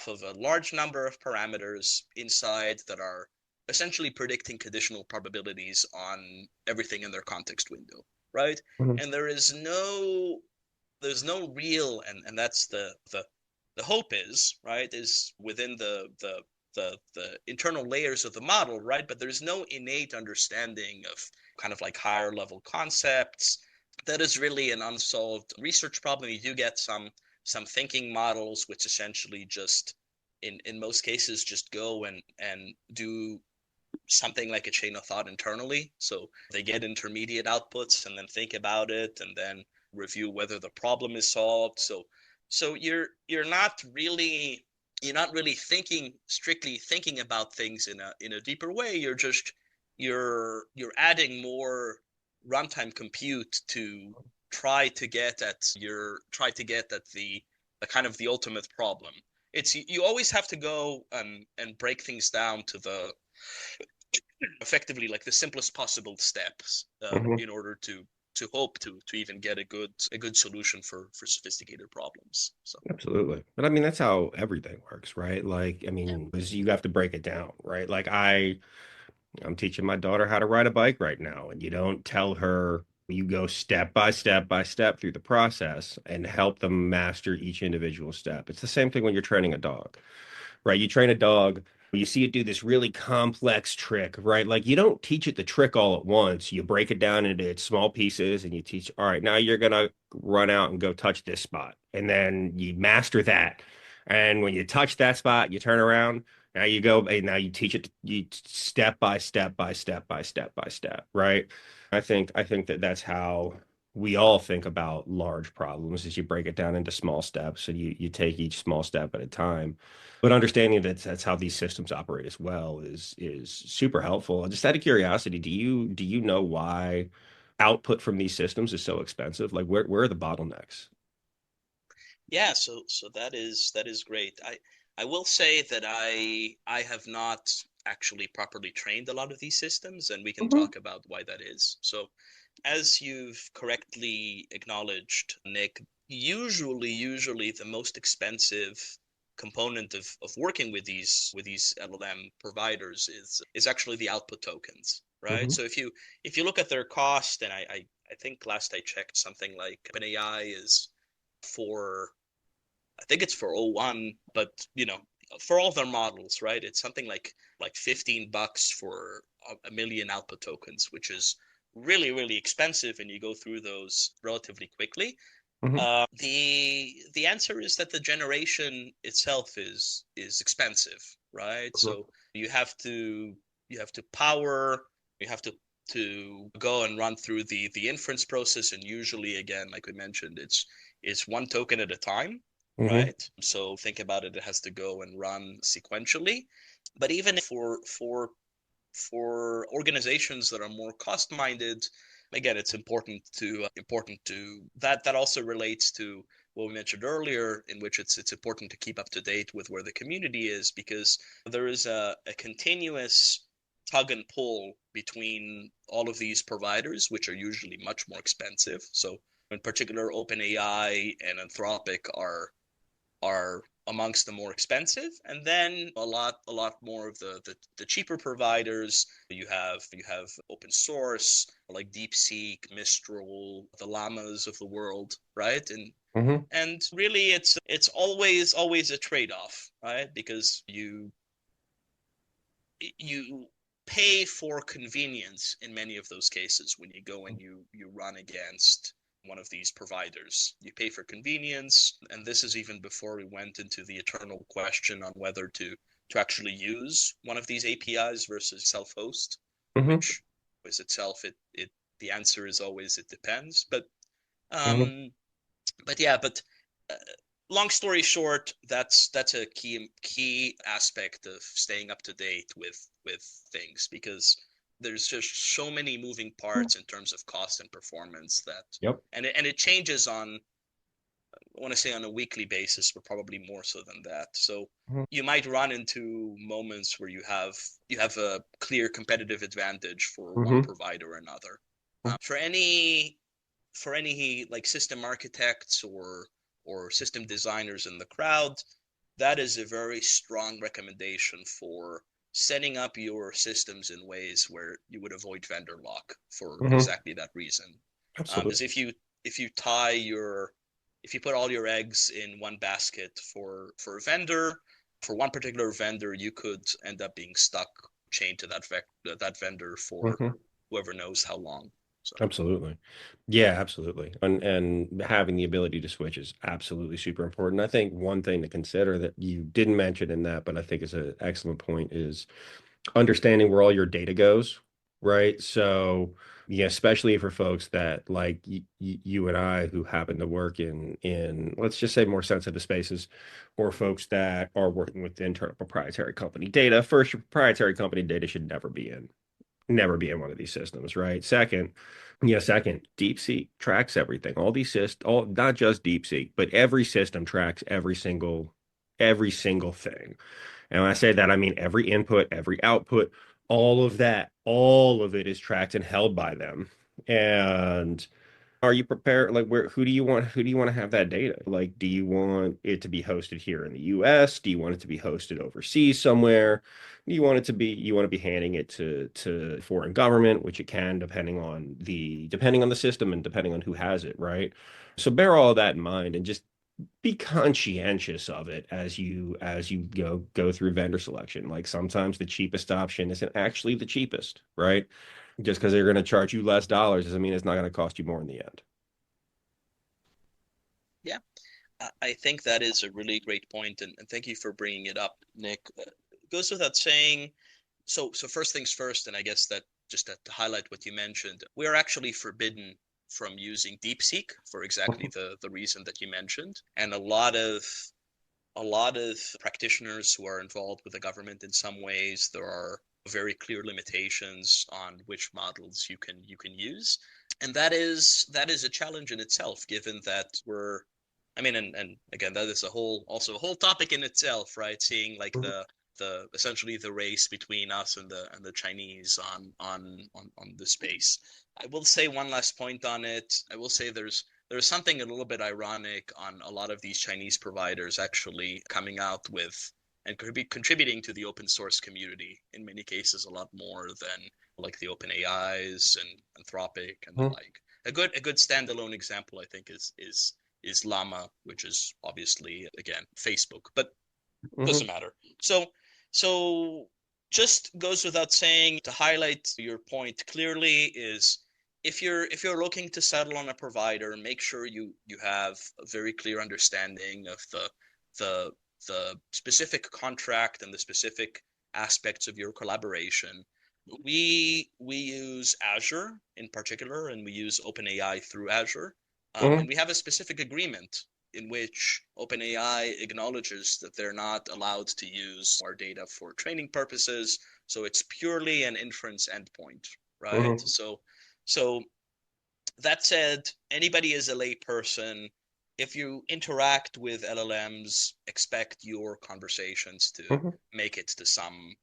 of a large number of parameters inside that are essentially predicting conditional probabilities on everything in their context window, right? mhm, And there's no real, and that's the hope is, right, is within the internal layers of the model, right? But there's no innate understanding of kind of like higher level concepts. That is really an unsolved research problem. You do get some thinking models which essentially just in most cases just go and do something like a chain of thought internally. So they get intermediate outputs and then think about it and then review whether the problem is solved. So you're not really strictly thinking about things in a deeper way. You're adding more runtime compute to try to get at the kind of the ultimate problem. It's you always have to go and break things down to the effectively like the simplest possible steps mhm. in order to hope to even get a good solution for sophisticated problems. So Absolutely. But I mean, that's how everything works, right? Like, I yeah, mean, you have to break it down, right? Like I'm teaching my daughter how to ride a bike right now, and you don't tell her, you go step by step by step through the process and help them master each individual step. It's the same thing when you're training a dog, right? You train a dog, you see it do this really complex trick, right? Like you don't teach it the trick all at once. You break it down into its small pieces and you teach, all right, now you're gonna run out and go touch this spot. And then you master that. And when you touch that spot, you turn around. Now you go, and now you teach it you step by step by step by step by step, right? I think that that's how we all think about large problems is you break it down into small steps and you take each small step at a time. But understanding that that's how these systems operate as well is super helpful. Just out of curiosity, do you know why output from these systems is so expensive? Like where are the bottlenecks? yeah. So that is great. I will say that I have not actually properly trained a lot of these systems, and we can Mhm, talk about why that is. So as you've correctly acknowledged, Nick, usually the most expensive component of working with these LLM providers is actually the output tokens, right? mhm, So if you look at their cost, and I think last I checked, something like OpenAI is for I think it's for O1, but for all their models, right? It's something like $15 for a million output tokens, which is really, really expensive, and you go through those relatively quickly. mhm, The answer is that the generation itself is expensive, right? mhm, So you have to power, you have to go and run through the inference process, and usually, again, like we mentioned, it's one token at a time, mhm, right? So think about it, it has to go and run sequentially. But even for organizations that are more cost minded, again, it's important to that also relates to what we mentioned earlier, in which it's important to keep up to date with where the community is, because there is a continuous tug and pull between all of these providers, which are usually much more expensive. So in particular, OpenAI and Anthropic are amongst the more expensive, and then a lot more of the cheaper providers. You have open source like DeepSeek, Mistral, the Llamas of the world, right? Hmm. And really it's always a trade-off, right? Because you pay for convenience in many of those cases when you go and you run against one of these providers. You pay for convenience, and this is even before we went into the eternal question on whether to actually use one of these APIs versus self-host, Hmm. which is itself it the answer is always it depends. Hmm. Um but uh, long story short, that's a key aspect of staying up to date with things, because there's just so many moving parts in terms of cost and performance that Yep. and it changes on, I want to say, on a weekly basis, but probably more so than that. So Hmm. you might run into moments where you have a clear competitive advantage for one Hmm. provider or another. For any like system architects or system designers in the crowd, that is a very strong recommendation for setting up your systems in ways where you would avoid vendor lock for Hmm. exactly that reason. Because Absolutely. if you put all your eggs in one basket for a vendor, for one particular vendor, you could end up being stuck chained to that vendor for Hmm. whoever knows how long. So Absolutely. Yeah, absolutely. And having the ability to switch is absolutely super important. I think one thing to consider that you didn't mention in that, but I think is an excellent point, is understanding where all your data goes, right? So, yeah, especially for folks that like you and I who happen to work in let's just say more sensitive spaces, or folks that are working with internal proprietary company data. First, your proprietary company data should never be in one of these systems, right? Second, DeepSeek tracks everything. All these systems, all not just DeepSeek, but every system tracks every single thing. And when I say that, I mean every input, every output, all of that, all of it is tracked and held by them. And are you prepared? Like, who do you want to have that data? Like, do you want it to be hosted here in the US? Do you want it to be hosted overseas somewhere? You want to be handing it to foreign government, which it can, depending on the system and depending on who has it, right? So bear all that in mind and just be conscientious of it as you go through vendor selection. Like sometimes the cheapest option isn't actually the cheapest, right? Just because they're going to charge you less dollars doesn't mean it's not going to cost you more in the end. yeah, I think that is a really great point, and thank you for bringing it up, Nick. It goes without saying. So first things first, and I guess that just to highlight what you mentioned, we are actually forbidden from using DeepSeek for exactly the reason that you mentioned, and a lot of practitioners who are involved with the government in some ways, there are very clear limitations on which models you can use, and that is a challenge in itself, given that I mean, and again, that is also a whole topic in itself, right? Seeing like Mhm. the essentially the race between us and the Chinese on the space. I will say one last point on it. I will say there's something a little bit ironic on a lot of these Chinese providers actually coming out with and could be contributing to the open source community in many cases a lot more than like the open AIs and Anthropic and the Mhm. like. A good standalone example, I think, is Llama, which is obviously again Facebook, but Mhm. doesn't matter. So just goes without saying, to highlight your point clearly, is if you're looking to settle on a provider, make sure you have a very clear understanding of the the specific contract and the specific aspects of your collaboration. We use Azure in particular, and we use OpenAI through Azure, and Mhm. we have a specific agreement in which OpenAI acknowledges that they're not allowed to use our data for training purposes. So it's purely an inference endpoint, right? Mhm. So that said, anybody is a layperson. If you interact with LLMs, expect your conversations to Mhm. make it to some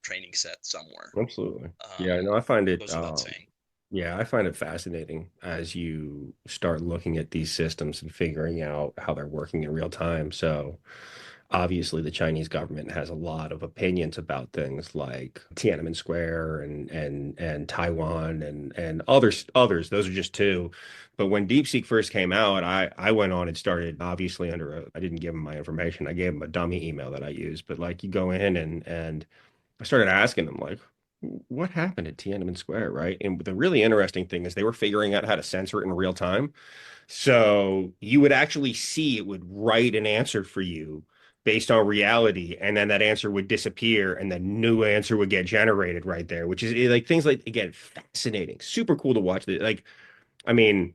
training set somewhere. Absolutely. Yeah, I Um, know. I find it. Goes without saying. Yeah, I find it fascinating as you start looking at these systems and figuring out how they're working in real time. So, obviously the Chinese government has a lot of opinions about things like Tiananmen Square and Taiwan and others. Those are just two. But when DeepSeek first came out, I went on and started obviously I didn't give them my information. I gave them a dummy email that I used. But like you go in and I started asking them like, what happened at Tiananmen Square, right? And the really interesting thing is they were figuring out how to censor it in real time. So you would actually see it would write an answer for you based on reality, and then that answer would disappear, and the new answer would get generated right there, which is like things like again fascinating, super cool to watch. Like, I mean,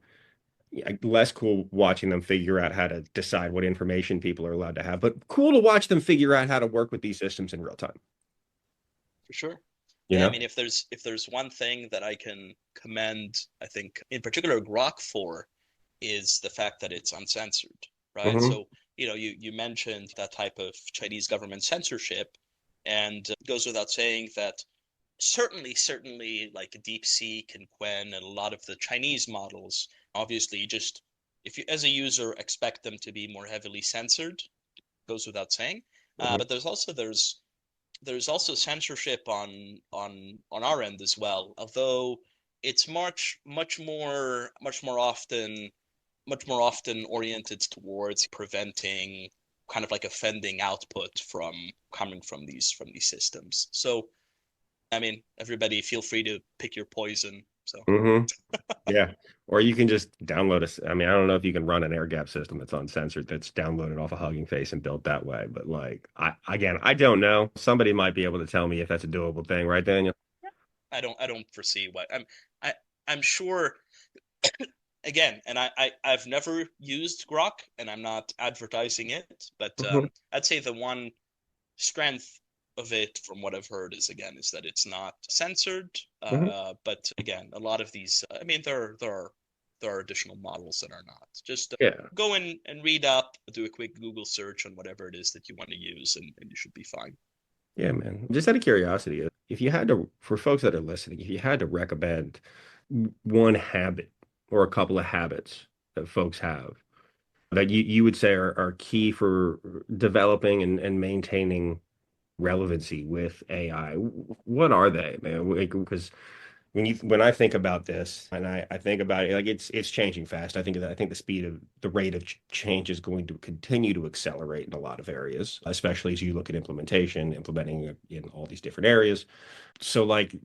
less cool watching them figure out how to decide what information people are allowed to have, but cool to watch them figure out how to work with these systems in real time. For sure. You Yeah, I know? mean, if there's one thing that I can commend, I think in particular Grok for, is the fact that it's uncensored, right? Hmm. So, you mentioned that type of Chinese government censorship, and it goes without saying that certainly like DeepSeek and Quen and a lot of the Chinese models, obviously just if you as a user expect them to be more heavily censored, goes without saying. Hmm. But there's also censorship on our end as well, although it's much more often oriented towards preventing kind of like offending output from coming from these systems. So I mean, everybody feel free to pick your poison. So Hmm. Yeah. Or you can just download I mean, I don't know if you can run an air gap system that's uncensored that's downloaded off a Hugging Face and built that way. But like, I don't know. Somebody might be able to tell me if that's a doable thing, right, Daniel? I don't foresee why. I'm sure again, and I've never used Grok, and I'm not advertising it, but Hmm. I'd say the one strength of it, from what I've heard, is that it's not censored. Hmm. But again, a lot of these, I mean, there are additional models that are not. Just Yeah. go in and read up, do a quick Google search on whatever it is that you want to use, and you should be fine. Yeah, man. Just out of curiosity, if you had to, for folks that are listening, if you had to recommend one habit or a couple of habits that folks have that you would say are key for developing and maintaining relevancy with AI, what are they, man? Because when I think about this and I think about it, like it's changing fast. I think the rate of change is going to continue to accelerate in a lot of areas, especially as you look at implementing it in all these different areas. So like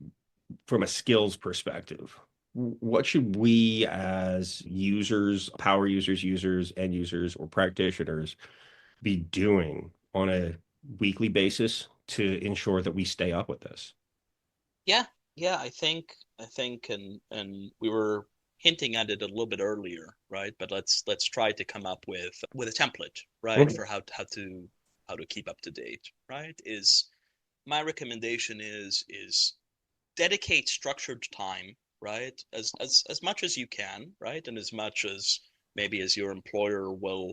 from a skills perspective, what should we as users, power users, end users, or practitioners be doing on a weekly basis to ensure that we stay up with this? Yeah, yeah, I think, and we were hinting at it a little bit earlier, right? But let's try to come up with a template, right, Mhm. for how to keep up to date, right? Is my recommendation is dedicate structured time, right? As much as you can, right? And as much as maybe as your employer will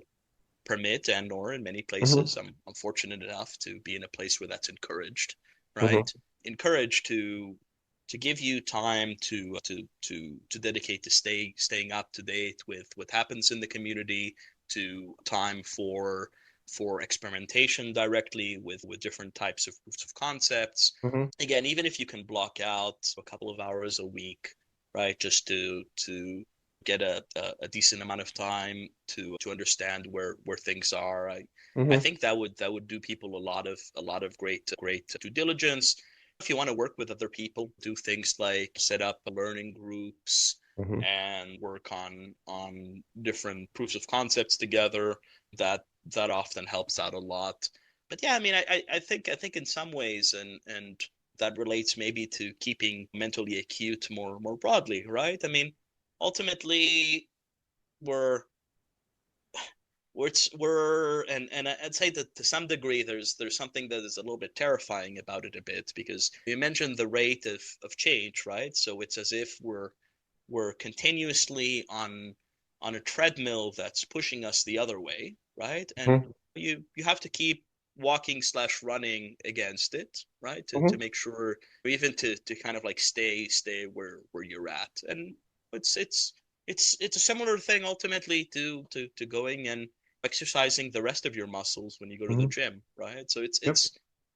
permit, and or in many Mhm. places I'm fortunate enough to be in a place where that's encouraged, Mhm. right? Encouraged to give you time to dedicate to staying up to date with what happens in the community, to time for experimentation directly with different types of proofs of concepts. Mhm. Again, even if you can block out a couple of hours a week, right, just to get a decent amount of time to understand where things are. I Mhm. think that would do people a lot of great due diligence. If you want to work with other people, do things like set up learning groups Mhm. and work on different proofs of concepts together. That often helps out a lot. But yeah, I mean, I think in some ways, and that relates maybe to keeping mentally acute more broadly, right? I mean, ultimately, we're and I'd say that to some degree there's something that is a little bit terrifying about it a bit, because you mentioned the rate of change, right? So it's as if we're continuously on a treadmill that's pushing us the other way, right? And Mhm. you have to keep walking slash running against it, right? To Mhm. make sure, or even to kind of like stay where you're at. And it's it's it's a similar thing ultimately to going exercising the rest of your muscles when you go to the Hmm. gym, right? So it's Yep. it's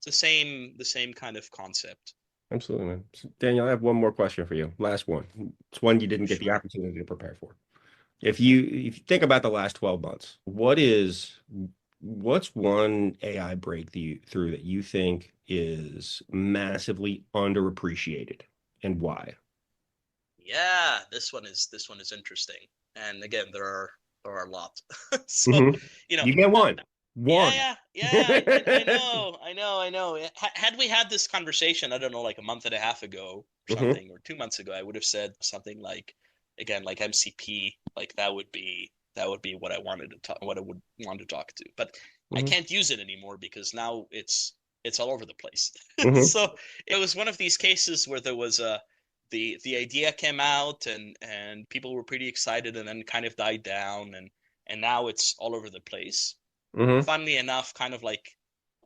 the same kind of concept. Absolutely, man. So, Daniel, I have one more question for you. Last one. It's one you didn't get the Sure. opportunity to prepare for. If you think about the last 12 months, what's one AI breakthrough that you think is massively underappreciated and why? Yeah, this one is interesting. And again, there are a lot. So, Hmm. you know, You get uh, one. yeah, One. yeah, yeah. I know, I know, I know. Had we had this conversation, I don't know, like a month and a half ago or Hmm. something, or 2 months ago, I would have said something like, again, like MCP, like that would be what I wanted to talk, what I would want to talk to. But I Hmm. can't use it anymore because now it's all over the place. Hmm. So it was one of these cases where there was the idea came out and people were pretty excited and then kind of died down and now it's all over the place. Hmm. Funnily enough, kind of like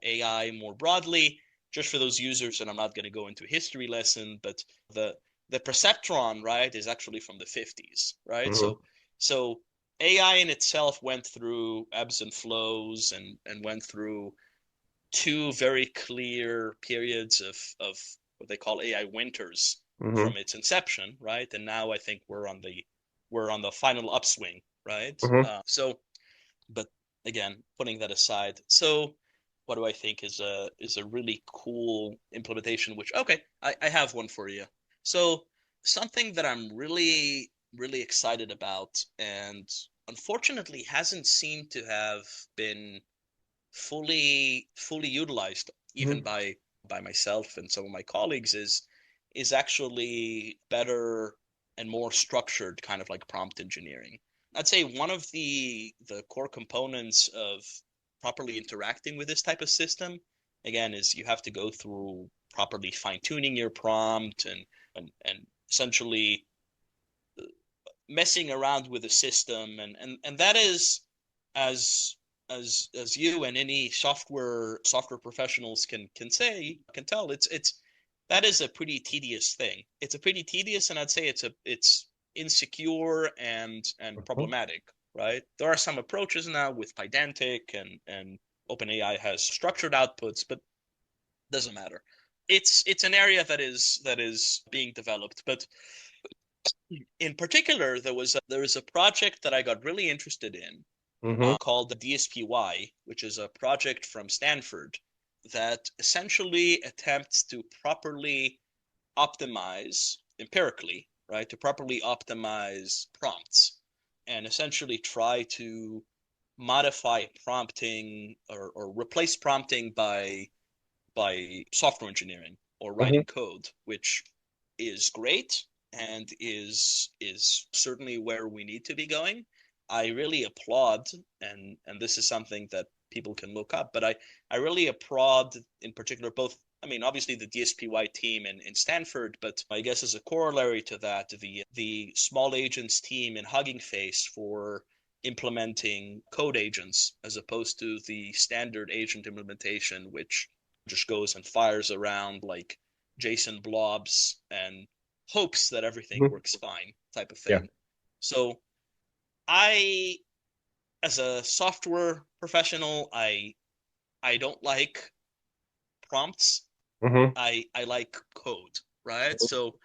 AI more broadly, just for those users, and I'm not going to go into a history lesson, but the the perceptron, right, is actually from the 50s, right? Hmm. So AI in itself went through ebbs and flows and went through two very clear periods of what they call AI winters Hmm. from its inception, right? And now I think we're on the final upswing, right? Hmm. But again, putting that aside, so what do I think is a really cool implementation? Which okay, I have one for you. So something that I'm really really excited about, and unfortunately hasn't seemed to have been fully utilized even Hmm. by myself and some of my colleagues is actually better and more structured kind of like prompt engineering. I'd say one of the core components of properly interacting with this type of system again is you have to go through properly fine-tuning your prompt and essentially messing around with the system and that is as as you and any software professionals can tell it's that is a pretty tedious thing. It's a pretty tedious and I'd say it's insecure and problematic, right? There are some approaches now with Pydantic and OpenAI has structured outputs, but doesn't matter. It's an area that is being developed, but in particular, there was a project that I got really interested in Hmm. called the DSPY, which is a project from Stanford that essentially attempts to properly optimize empirically, right? To properly optimize prompts and essentially try to modify prompting or replace prompting by software engineering or Hmm. writing code, which is great and is certainly where we need to be going. I really applaud, and this is something that people can look up, but I really applaud in particular both. I mean, obviously the DSPY team in Stanford, but I guess as a corollary to that, the small agents team in Hugging Face for implementing code agents as opposed to the standard agent implementation, which just goes and fires around like JSON blobs and hopes that everything Hmm. works fine type of Yeah. thing. So I, as a software professional, I don't like prompts. Hmm. I like code, right? So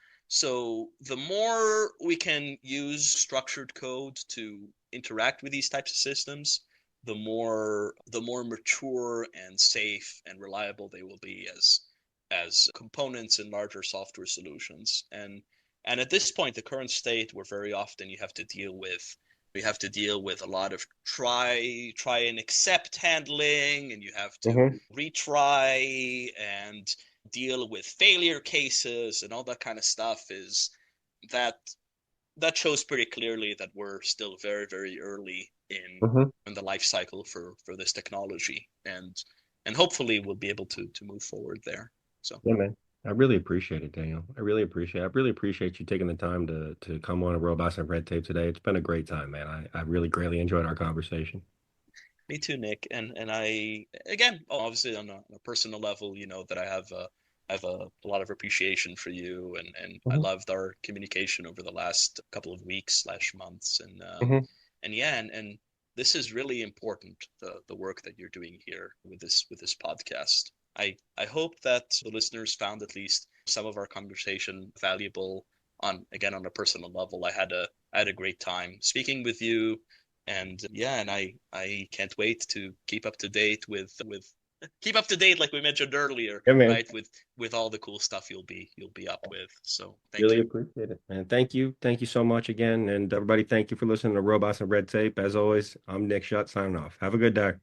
the more we can use structured code to interact with these types of systems, the more mature and safe and reliable they will be as components in larger software solutions. And at this point, the current state where very often you have to deal with a lot of try and accept handling, and you have to Hmm. retry and deal with failure cases and all that kind of stuff is that that shows pretty clearly that we're still very very early Hmm. in the life cycle for this technology and hopefully we'll be able to move forward there. So Yeah, man. I really appreciate it, Daniel. I really appreciate you taking the time to come on a Robots and Red Tape today. It's been a great time, man. I really greatly enjoyed our conversation. me too, Nick. And I again, obviously on a personal level, you know that I have a lot of appreciation for you, and I Hmm. loved our communication over the last couple of weeks slash months, Hmm. and yeah, and this is really important, the work that you're doing here with this podcast. I hope that the listeners found at least some of our conversation valuable on, again, on a personal level. I had a great time speaking with you, and yeah, and I can't wait to keep up to date with keep up to date like we mentioned earlier, Yeah, man. right? With all the cool stuff you'll be up with. So thank Really you. appreciate it. And thank you. Thank you so much again. And everybody, thank you for listening to Robots and Red Tape. As always, I'm Nick Schutt signing off. Have a good day.